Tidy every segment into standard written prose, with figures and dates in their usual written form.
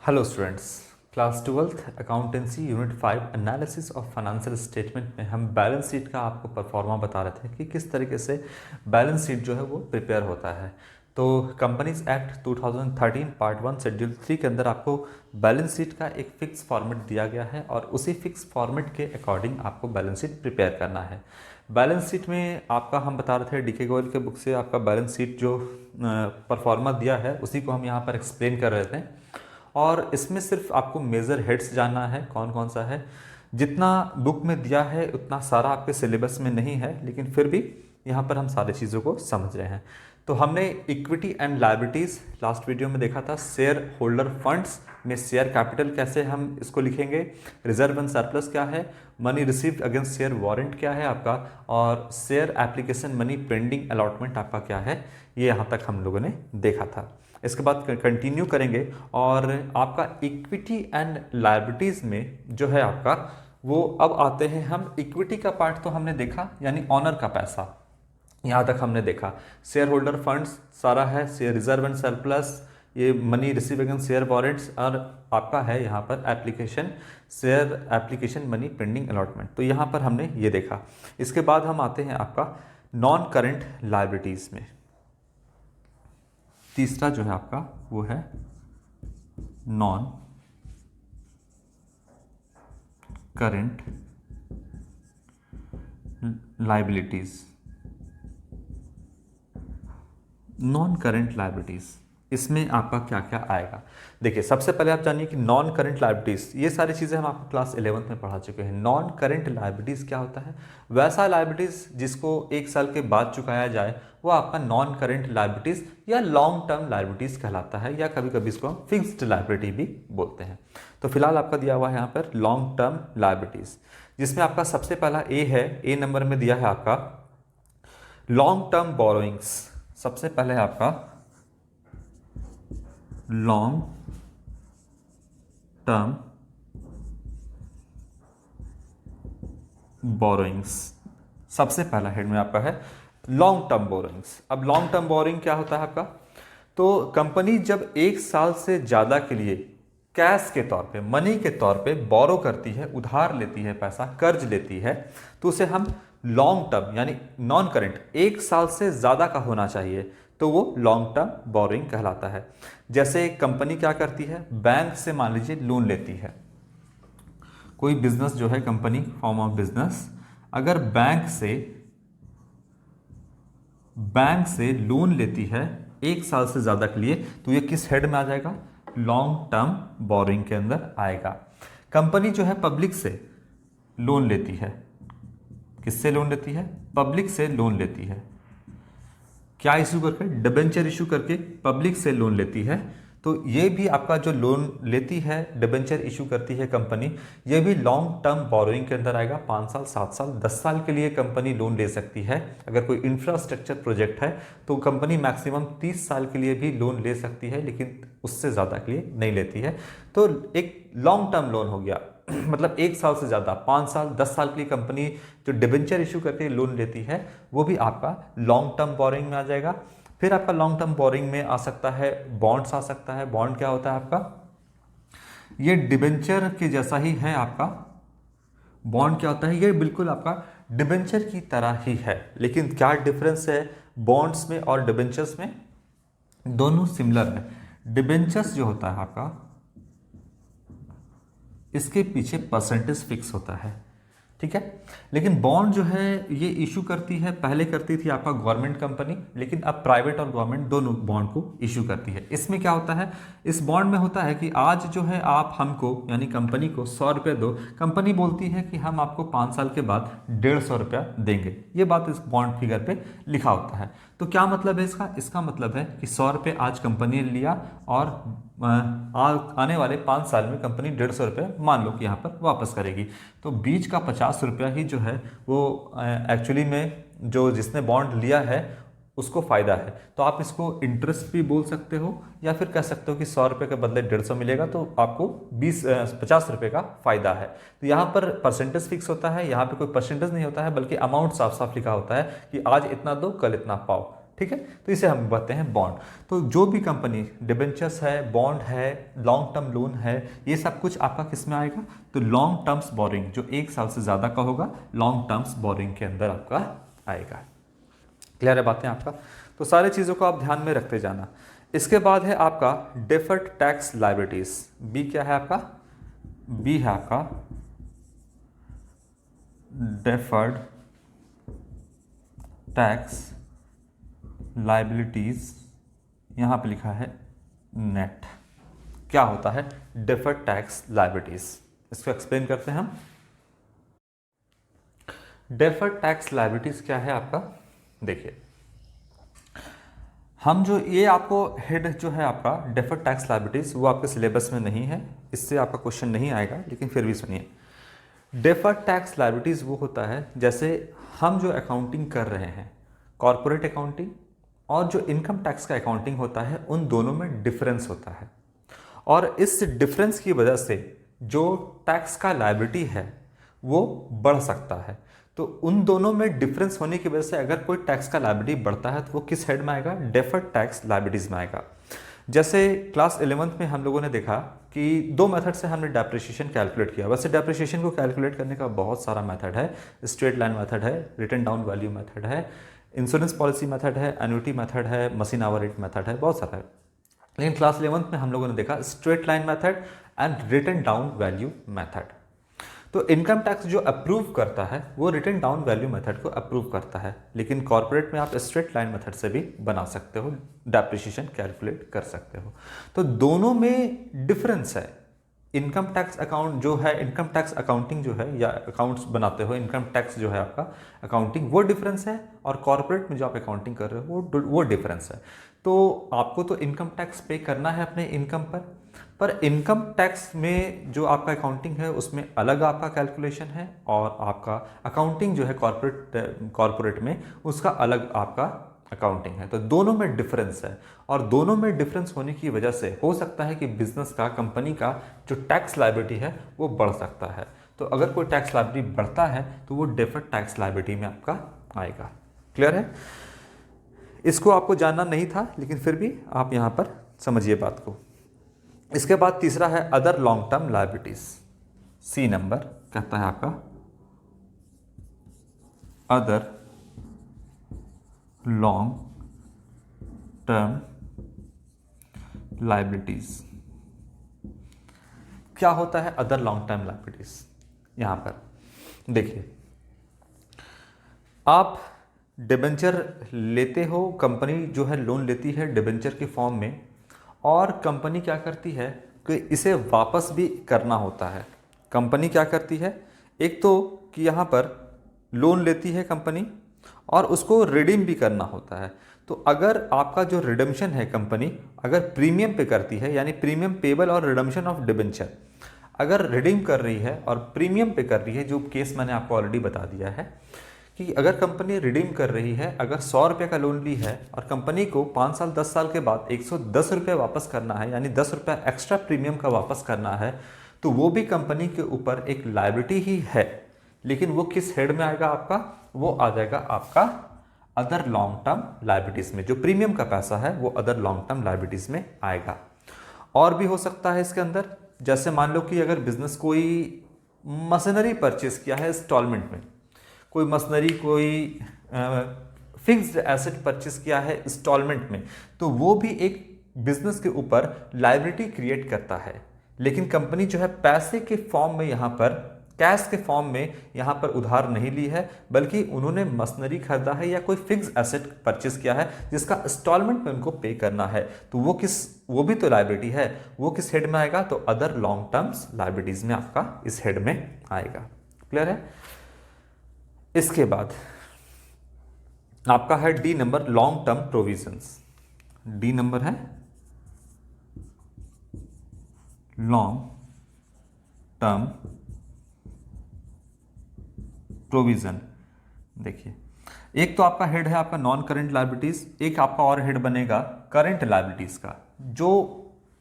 Hello students, class 12th accountancy unit 5 analysis of financial statement में हम balance sheet का आपको परफॉर्मा बता रहे थे कि किस तरीके से बैलेंस शीट जो है वो प्रिपेयर होता है। तो कंपनीज एक्ट 2013 पार्ट 1 शेड्यूल 3 के अंदर आपको बैलेंस शीट का एक फिक्स फॉर्मेट दिया गया है और उसी फिक्स फॉर्मेट के अकॉर्डिंग आपको बैलेंस शीट प्रिपेयर करना है। बैलेंस शीट में आपका हम बता रहे थे डी के गोयल के बुक से आपका बैलेंस शीट जो परफॉर्मा दिया है उसी को हम यहाँ पर एक्सप्लेन कर रहे थे। और इसमें सिर्फ आपको मेजर हेड्स जानना है कौन कौन सा है। जितना बुक में दिया है उतना सारा आपके सिलेबस में नहीं है, लेकिन फिर भी यहाँ पर हम सारी चीज़ों को समझ रहे हैं। तो हमने equity and liabilities last video में देखा था। शेयर होल्डर फंड्स में शेयर कैपिटल कैसे हम इसको लिखेंगे, रिजर्व एंड सरप्लस क्या है, money received against share warrant क्या है आपका, और share application money pending allotment आपका क्या है, ये यहाँ तक हम लोगों ने देखा था। इसके बाद कंटिन्यू करेंगे और आपका इक्विटी एंड लायबिलिटीज़ में जो है आपका वो अब आते हैं हम। इक्विटी का पार्ट तो हमने देखा, यानी ऑनर का पैसा यहाँ तक हमने देखा। शेयर होल्डर फंड्स सारा है, शेयर रिजर्व एंड सरप्लस, ये money receive against share warrants, और आपका है यहाँ पर application share application money pending allotment. तो यहाँ पर हमने ये देखा। इसके बाद हम आते हैं आपका नॉन करेंट लायबिलिटीज़ में। तीसरा जो है आपका वो है non current liabilities. Non current liabilities इसमें आपका क्या क्या आएगा, देखिए सबसे पहले आप जानिए कि नॉन करेंट लायबिलिटीज, ये सारी चीज़ें हम आपको क्लास 11th में पढ़ा चुके हैं। नॉन करेंट लायबिलिटीज क्या होता है, वैसा लायबिलिटीज जिसको 1 साल के बाद चुकाया जाए वो आपका नॉन करेंट लायबिलिटीज या लॉन्ग टर्म लायबिलिटीज कहलाता है, या कभी कभी इसको हम फिक्स्ड लायबिलिटी भी बोलते हैं। तो फिलहाल आपका दिया हुआ है यहाँ पर लॉन्ग टर्म लायबिलिटीज, जिसमें आपका सबसे पहला ए है। ए नंबर में दिया है आपका लॉन्ग टर्म बोरोइंग्स। सबसे पहले आपका लॉन्ग टर्म बोरोइंग्स, सबसे पहला हेड में आपका है लॉन्ग टर्म बोरोइंग्स। अब लॉन्ग टर्म बोरोइंग क्या होता है आपका, तो कंपनी जब 1 साल से ज़्यादा के लिए कैश के तौर पे, मनी के तौर पे बोरो करती है, उधार लेती है, पैसा कर्ज लेती है, तो उसे हम लॉन्ग टर्म यानी नॉन करेंट 1 साल से ज़्यादा का होना चाहिए, तो वो लॉन्ग टर्म बोरोइंग कहलाता है। जैसे कंपनी क्या करती है, बैंक से मान लीजिए लोन लेती है। कोई बिजनेस जो है, कंपनी फॉर्म ऑफ बिजनेस, अगर बैंक से लोन लेती है 1 साल से ज़्यादा के लिए, तो ये किस हेड में आ जाएगा, लॉन्ग टर्म बोरोइंग के अंदर आएगा। कंपनी जो है पब्लिक से लोन लेती है, किससे लोन लेती है, पब्लिक से लोन लेती है। क्या इशू करके, डिबेंचर इशू करके पब्लिक से लोन लेती है। तो ये भी आपका जो लोन लेती है, डिबेंचर इशू करती है कंपनी, ये भी लॉन्ग टर्म बोरोइंग के अंदर आएगा। 5 साल, 7 साल, 10 साल के लिए कंपनी लोन ले सकती है। अगर कोई इंफ्रास्ट्रक्चर प्रोजेक्ट है तो कंपनी मैक्सिमम 30 साल के लिए भी लोन ले सकती है, लेकिन उससे ज़्यादा के लिए नहीं लेती है। तो एक लॉन्ग टर्म लोन हो गया, मतलब 1 साल से ज़्यादा, 5 साल, 10 साल के लिए कंपनी जो डिबेंचर इशू करके लोन लेती है वो भी आपका लॉन्ग टर्म बोरोइंग में आ जाएगा। फिर आपका लॉन्ग टर्म बोरोइंग में आ सकता है बॉन्ड्स आ सकता है। बॉन्ड क्या होता है आपका, ये डिबेंचर के जैसा ही है आपका। बॉन्ड क्या होता है, ये बिल्कुल आपका डिबेंचर की तरह ही है, लेकिन क्या डिफरेंस है बॉन्ड्स में और डिबेंचर्स में, दोनों सिमिलर है। डिबेंचर्स जो होता है आपका, इसके पीछे परसेंटेज फिक्स होता है, ठीक है। लेकिन बॉन्ड जो है ये इशू करती है, पहले करती थी आपका गवर्नमेंट कंपनी, लेकिन अब प्राइवेट और गवर्नमेंट दोनों बॉन्ड को इशू करती है। इसमें क्या होता है, इस बॉन्ड में होता है कि आज जो है आप हमको यानी कंपनी को 100 रुपये दो, कंपनी बोलती है कि हम आपको 5 साल के बाद 150 रुपया देंगे। ये बात इस बॉन्ड फिगर पे लिखा होता है। तो क्या मतलब है इसका, इसका मतलब है कि 100 रुपये आज कंपनी ने लिया और आने वाले 5 साल में कंपनी 150 रुपये मान लो कि यहाँ पर वापस करेगी। तो बीच का 50 रुपया ही जो है वो एक्चुअली में जो जिसने बॉन्ड लिया है उसको फ़ायदा है। तो आप इसको इंटरेस्ट भी बोल सकते हो, या फिर कह सकते हो कि 100 रुपये के बदले 150 मिलेगा, तो आपको 50 रुपये का फ़ायदा है। तो यहाँ पर परसेंटेज फिक्स होता है, यहाँ पे कोई परसेंटेज नहीं होता है, बल्कि अमाउंट साफ साफ लिखा होता है कि आज इतना दो कल इतना पाओ। ठीक है, तो इसे हम बताते हैं बॉन्ड। तो जो भी कंपनी डिबेंचर्स है, बॉन्ड है, लॉन्ग टर्म लोन है, ये सब कुछ आपका किस में आएगा, तो लॉन्ग टर्म्स बोरिंग, जो 1 साल से ज़्यादा का होगा, लॉन्ग टर्म्स बोरिंग के अंदर आपका आएगा। क्लियर है बातें आपका? तो सारी चीज़ों को आप ध्यान में रखते जाना। इसके बाद है आपका डिफर्ड टैक्स लायबिलिटीज। बी क्या है आपका? बी है आपका डिफर्ड टैक्स लायबिलिटीज, यहां पे लिखा है नेट। क्या होता है डिफर्ड टैक्स लायबिलिटीज, इसको एक्सप्लेन करते हैं हम। डिफर्ड टैक्स लायबिलिटीज क्या है आपका? देखिए, हम जो ये आपको हेड जो है आपका डिफर्ड टैक्स लायबिलिटीज, वो आपके सिलेबस में नहीं है, इससे आपका क्वेश्चन नहीं आएगा, लेकिन फिर भी सुनिए। डिफर्ड टैक्स लायबिलिटीज वो होता है जैसे हम जो अकाउंटिंग कर रहे हैं, कॉरपोरेट अकाउंटिंग और जो इनकम टैक्स का अकाउंटिंग होता है, उन दोनों में डिफरेंस होता है, और इस डिफरेंस की वजह से जो टैक्स का लायबिलिटी है वो बढ़ सकता है। तो उन दोनों में डिफरेंस होने की वजह से अगर कोई टैक्स का लायबिलिटी बढ़ता है तो वो किस हेड में आएगा? डिफर्ड टैक्स लायबिलिटीज में आएगा। जैसे क्लास 11th में हम लोगों ने देखा कि 2 मेथड से हमने डेप्रिसिएशन कैलकुलेट किया। वैसे डेप्रिसिएशन को कैलकुलेट करने का बहुत सारा मेथड है, स्ट्रेट लाइन मेथड है, रिटन डाउन वैल्यू मेथड है, इंश्योरेंस पॉलिसी मेथड है, एन्युटी मेथड है, मशीन आवर रेट मेथड है, बहुत सारा है। लेकिन क्लास 11th में हम लोगों ने देखा straight line method and written down value method. तो इनकम टैक्स जो अप्रूव करता है वो रिटन डाउन वैल्यू मेथड को अप्रूव करता है, लेकिन कॉर्पोरेट में आप स्ट्रेट लाइन मेथड से भी बना सकते हो, डेप्रिसिएशन कैलकुलेट कर सकते हो। तो दोनों में डिफरेंस है। इनकम टैक्स अकाउंट जो है, इनकम टैक्स अकाउंटिंग जो है, या अकाउंट्स बनाते हो, इनकम टैक्स जो है आपका अकाउंटिंग, वो डिफरेंस है, और कॉर्पोरेट में जो आप अकाउंटिंग कर रहे हो वो डिफरेंस है। तो आपको तो इनकम टैक्स पे करना है अपने इनकम पर इनकम टैक्स में जो आपका अकाउंटिंग है उसमें अलग आपका कैलकुलेशन है, और आपका अकाउंटिंग जो है कॉर्पोरेट में उसका अलग आपका अकाउंटिंग है। तो दोनों में डिफरेंस है, और दोनों में डिफरेंस होने की वजह से हो सकता है कि बिजनेस का, कंपनी का जो टैक्स लायबिलिटी है वो बढ़ सकता है। तो अगर कोई टैक्स लायबिलिटी बढ़ता है तो वो डिफर्ड टैक्स लायबिलिटी में आपका आएगा। क्लियर है? इसको आपको जानना नहीं था, लेकिन फिर भी आप यहाँ पर समझिए बात को। इसके बाद तीसरा है other long term liabilities. C number कहता है आपका अदर लॉन्ग टर्म लायबिलिटीज। क्या होता है अदर लॉन्ग टर्म लायबिलिटीज? यहां पर देखिए, आप डिबेंचर लेते हो, कंपनी जो है लोन लेती है डिबेंचर के फॉर्म में, और कंपनी क्या करती है कि इसे वापस भी करना होता है। कंपनी क्या करती है, एक तो कि यहाँ पर लोन लेती है कंपनी और उसको रिडीम भी करना होता है। तो अगर आपका जो रिडम्पशन है, कंपनी अगर प्रीमियम पे करती है, यानी प्रीमियम पेबल और रिडम्पशन ऑफ डिबेंचर अगर रिडीम कर रही है और प्रीमियम पे कर रही है, जो केस मैंने आपको ऑलरेडी बता दिया है कि अगर कंपनी रिडीम कर रही है, अगर 100 रुपये का लोन ली है और कंपनी को 5 साल 10 साल के बाद 110 रुपये वापस करना है, यानी 10 रुपये एक्स्ट्रा प्रीमियम का वापस करना है, तो वो भी कंपनी के ऊपर एक लायबिलिटी ही है। लेकिन वो किस हेड में आएगा आपका? वो आ जाएगा आपका अदर लॉन्ग टर्म लायबिलिटीज में। जो प्रीमियम का पैसा है वो अदर लॉन्ग टर्म लायबिलिटीज में आएगा। और भी हो सकता है इसके अंदर, जैसे मान लो कि अगर बिजनेस कोई मशीनरी परचेज किया है इंस्टॉलमेंट में, कोई मशीनरी, कोई फिक्स्ड एसेट परचेज किया है इंस्टॉलमेंट में, तो वो भी एक बिजनेस के ऊपर लायबिलिटी क्रिएट करता है। लेकिन कंपनी जो है पैसे के फॉर्म में, यहाँ पर कैश के फॉर्म में यहाँ पर उधार नहीं ली है, बल्कि उन्होंने मशीनरी खरीदा है या कोई फिक्स एसेट परचेज किया है जिसका इंस्टॉलमेंट में उनको पे करना है। तो वो भी तो लायबिलिटी है। वो किस हेड में आएगा? तो अदर लॉन्ग टर्म्स लायबिलिटीज में आपका इस हेड में आएगा। क्लियर है? इसके बाद आपका है D number, long term provisions. D number है लॉन्ग टर्म प्रोविजन। देखिए, एक तो आपका हेड है आपका नॉन करंट लायबिलिटीज, एक आपका और हेड बनेगा करंट लायबिलिटीज का। जो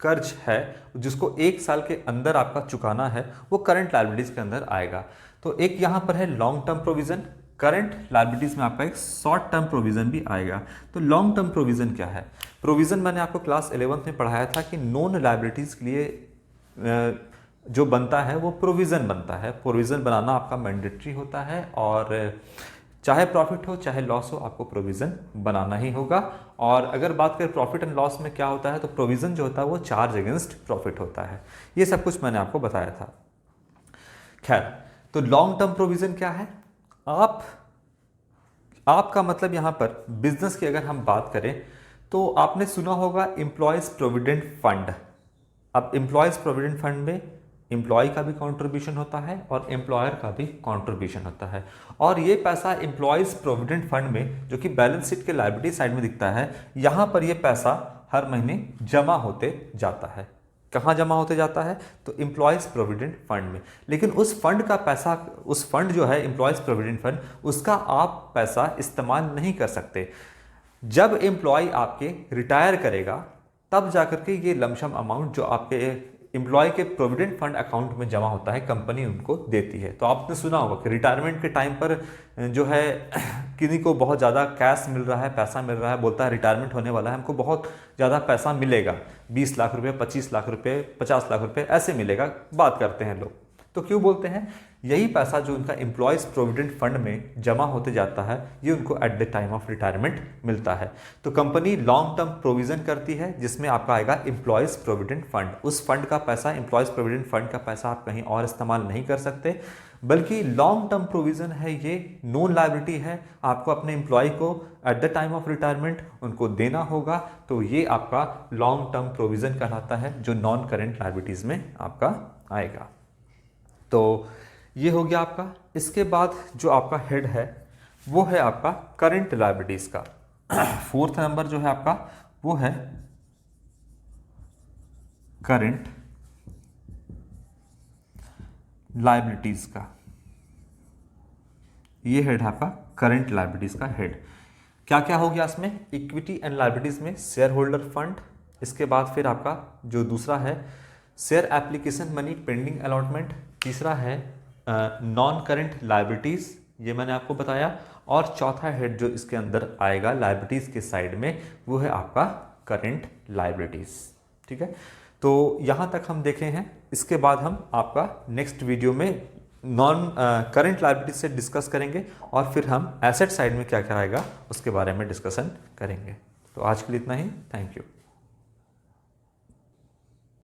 कर्ज है जिसको 1 साल के अंदर आपका चुकाना है, वो करंट लायबिलिटीज के अंदर आएगा। तो एक यहां पर है long term provision, current liabilities में आपका एक शॉर्ट टर्म प्रोविज़न भी आएगा। तो लॉन्ग टर्म प्रोविज़न क्या है? प्रोविज़न मैंने आपको क्लास 11th में पढ़ाया था कि नॉन लायबिलिटीज़ के लिए जो बनता है वो प्रोविज़न बनता है। प्रोविज़न बनाना आपका मैंडेटरी होता है और चाहे प्रॉफिट हो चाहे लॉस हो, आपको प्रोविज़न बनाना ही होगा। और अगर बात करें प्रॉफिट एंड लॉस में क्या होता है, तो प्रोविज़न जो होता है वो चार्ज अगेंस्ट प्रॉफिट होता है। ये सब कुछ मैंने आपको बताया था। खैर, तो लॉन्ग टर्म प्रोविज़न क्या है? आपका मतलब यहाँ पर बिजनेस की अगर हम बात करें तो आपने सुना होगा एम्प्लॉयज़ प्रोविडेंट फंड। अब एम्प्लॉयज़ प्रोविडेंट फंड में एम्प्लॉय का भी कंट्रीब्यूशन होता है और एम्प्लॉयर का भी कंट्रीब्यूशन होता है। और ये पैसा एम्प्लॉयज़ प्रोविडेंट फंड में, जो कि बैलेंस शीट के लायबिलिटी साइड में दिखता है, यहाँ पर ये पैसा हर महीने जमा होते जाता है। कहाँ जमा होते जाता है? तो एम्प्लॉयज़ प्रोविडेंट फंड में। लेकिन उस फंड का पैसा, उस फंड जो है एम्प्लॉयज़ प्रोविडेंट फंड, उसका आप पैसा इस्तेमाल नहीं कर सकते। जब एम्प्लॉय आपके रिटायर करेगा तब जाकर के ये लमसम अमाउंट जो आपके एम्प्लॉय के प्रोविडेंट फंड अकाउंट में जमा होता है, कंपनी उनको देती है। तो आपने सुना होगा कि रिटायरमेंट के टाइम पर जो है किसी को बहुत ज़्यादा कैश मिल रहा है, पैसा मिल रहा है, बोलता है रिटायरमेंट होने वाला है, हमको बहुत ज़्यादा पैसा मिलेगा, 20 लाख रुपए, 25 लाख रुपए, 50 लाख रुपए ऐसे मिलेगा, बात करते हैं लोग। तो क्यों बोलते हैं? यही पैसा जो उनका एम्प्लॉयज़ प्रोविडेंट फंड में जमा होते जाता है, ये उनको at the time of retirement मिलता है। तो कंपनी लॉन्ग टर्म प्रोविज़न करती है जिसमें आपका आएगा एम्प्लॉयज़ प्रोविडेंट फंड। उस फंड का पैसा, एम्प्लॉयज़ प्रोविडेंट फंड का पैसा आप कहीं और इस्तेमाल नहीं कर सकते, बल्कि लॉन्ग टर्म प्रोविज़न है, ये नॉन लायबिलिटी है। आपको अपने एम्प्लॉय को at the time of retirement उनको देना होगा। तो ये आपका लॉन्ग टर्म प्रोविज़न कहलाता है, जो नॉन करेंट लायबिलिटीज़ में आपका आएगा। तो ये हो गया आपका। इसके बाद जो आपका हेड है वो है आपका करंट लायबिलिटीज़ का। 4th नंबर जो है आपका वो है करंट लायबिलिटीज़ का। ये हेड है आपका करंट लायबिलिटीज़ का हेड। क्या क्या हो गया इसमें? इक्विटी एंड लायबिलिटीज़ में शेयर होल्डर फंड। इसके बाद फिर आपका जो दूसरा है share application money pending allotment. तीसरा है नॉन करेंट लायबिलिटीज़, ये मैंने आपको बताया। और चौथा हेड जो इसके अंदर आएगा लायबिलिटीज़ के साइड में, वो है आपका करेंट लायबिलिटीज़। ठीक है, तो यहाँ तक हम देखे हैं। इसके बाद हम आपका नेक्स्ट वीडियो में नॉन करेंट लायबिलिटीज से डिस्कस करेंगे और फिर हम एसेट साइड में क्या क्या आएगा उसके बारे में डिस्कशन करेंगे। तो आज के लिए इतना ही। Thank you.